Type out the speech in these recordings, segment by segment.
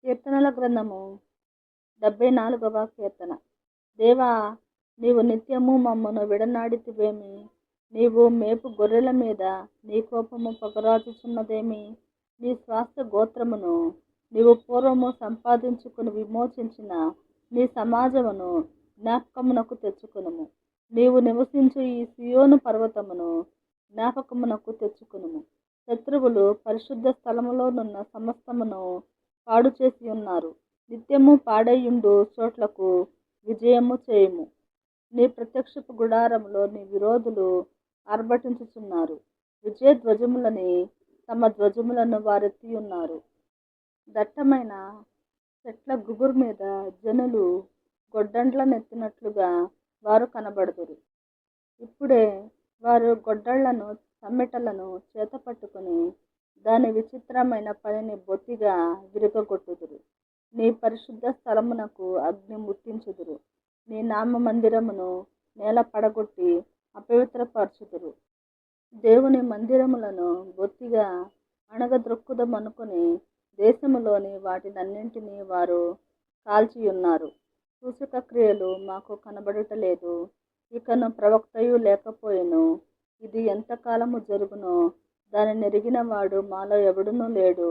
కీర్తనల గ్రంథము 74వ కీర్తన. దేవా, నీవు నిత్యము మమ్మను విడనాడితివేమి? నీవు మేపు గొర్రెల మీద నీ కోపము పొగరాజుచున్నదేమి? నీ స్వాస్థ్య గోత్రమును నీవు పూర్వము సంపాదించుకుని విమోచించిన నీ సమాజమును జ్ఞాపకమునకు తెచ్చుకునుము. నీవు నివసించు ఈ సియోను పర్వతమును జ్ఞాపకమునకు తెచ్చుకునుము. శత్రువులు పరిశుద్ధ స్థలములోనున్న సమస్తమును పాడు చేసి ఉన్నారు. నిత్యము పాడైయుండు చోట్లకు విజయము చేయుము. నీ ప్రత్యక్షపు గుడారములో నీ విరోధులు ఆర్భటించుచున్నారు. విజయ ధ్వజములని తమ ధ్వజములను వారెత్తి ఉన్నారు. దట్టమైన చెట్ల గుబురు మీద జనులు గొడ్డండ్లనెత్తినట్లుగా వారు కనబడుదురు. ఇప్పుడే వారు గొడ్డళ్లను తమ్మెటలను చేత పట్టుకుని దాని విచిత్రమైన పనిని బొత్తిగా విరగొట్టుదురు. నీ పరిశుద్ధ స్థలమునకు అగ్ని ముట్టించుదురు. నీ నామ మందిరమును నేల పడగొట్టి అపవిత్రపరచుదురు. దేవుని మందిరములను బొత్తిగా అణగద్రొక్కుదమనుకుని దేశములోని వాటినన్నింటినీ వారు కాల్చియున్నారు. సూచక క్రియలు మాకు కనబడుటలేదు, ఇకను ప్రవక్తయు లేకపోయెను. ఇది ఎంతకాలము జరుగునో దాని నెరిగిన వాడు మాలో ఎవడునూ లేడు.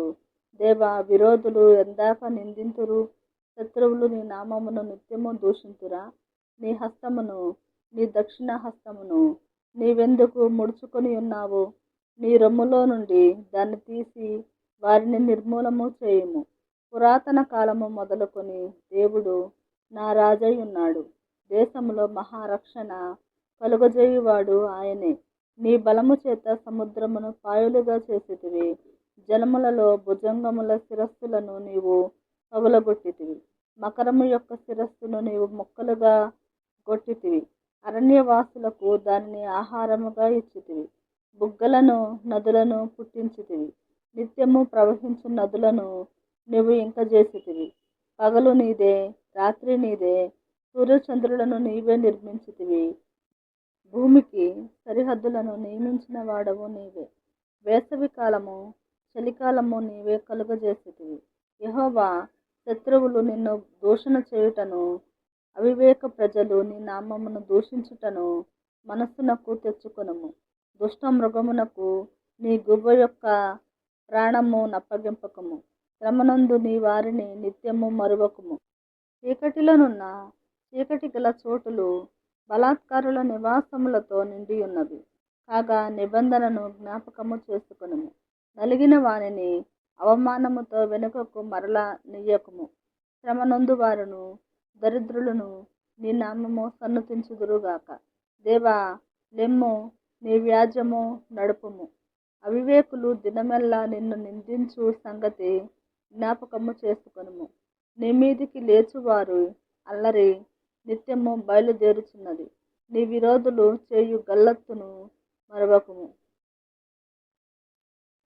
దేవా, విరోధులు ఎందాక నిందింతురు? శత్రువులు నీ నామమును నిత్యము దూషింతురా? నీ హస్తమును, నీ దక్షిణ హస్తమును నీవెందుకు ముడుచుకొని ఉన్నావు? నీ రొమ్ములో నుండి దాన్ని తీసి వారిని నిర్మూలము చేయుము. పురాతన కాలము మొదలుకొని దేవుడు నా రాజై ఉన్నాడు. దేశములో మహారక్షణ కలుగజేయువాడు ఆయనే. నీ బలము చేత సముద్రమును పాయలుగా చేసితివి. జలములలో భుజంగముల శిరస్సులను నీవు పగులగొట్టితివి. మకరము యొక్క శిరస్సును నీవు ముక్కలుగా గొట్టితివి. అరణ్యవాసులకు దానిని ఆహారముగా ఇచ్చితివి. బుగ్గలను నదులను పుట్టించితివి. నిత్యము ప్రవహించు నదులను నీవు ఇంకజేసితివి. పగలు నీదే, రాత్రి నీదే. సూర్యచంద్రులను నీవే నిర్మించితివి. భూమికి సరిహద్దులను నియమించిన వాడవు నీవే. వేసవి కాలము, చలికాలము నీవే కలుగజేసితివి. యెహోవా, శత్రువులు నిన్ను దూషణ చేయుటను, అవివేక ప్రజలు నీ నామమును దూషించుటను మనస్సునకు తెచ్చుకొనుము. దుష్ట మృగమునకు నీ గువ్వ యొక్క ప్రాణము నప్పగింపకము. శ్రమనందు నీ వారిని నిత్యము మరువకుము. చీకటిలోనున్న చీకటి గల చోటులు బలాత్కారుల నివాసములతో నిండియున్నవి. కాగా నిబంధనను జ్ఞాపకము చేసుకొనుము. నలిగిన వానిని అవమానముతో వెనుకకు మరల నియ్యకుము. శ్రమనొందు వారును దరిద్రులను నీ నామము సన్నుతించుదురుగాక. దేవా, లెమ్ము, నీ వ్యాజ్యము నడుపుము. అవివేకులు దినమెల్లా నిన్ను నిందించు సంగతి జ్ఞాపకము చేసుకొనుము. నీ మీదికి లేచువారు అల్లరి నిత్యము బయలుదేరుచున్నది. నీ విరోధులు చేయు గల్లత్తును మరవకుము.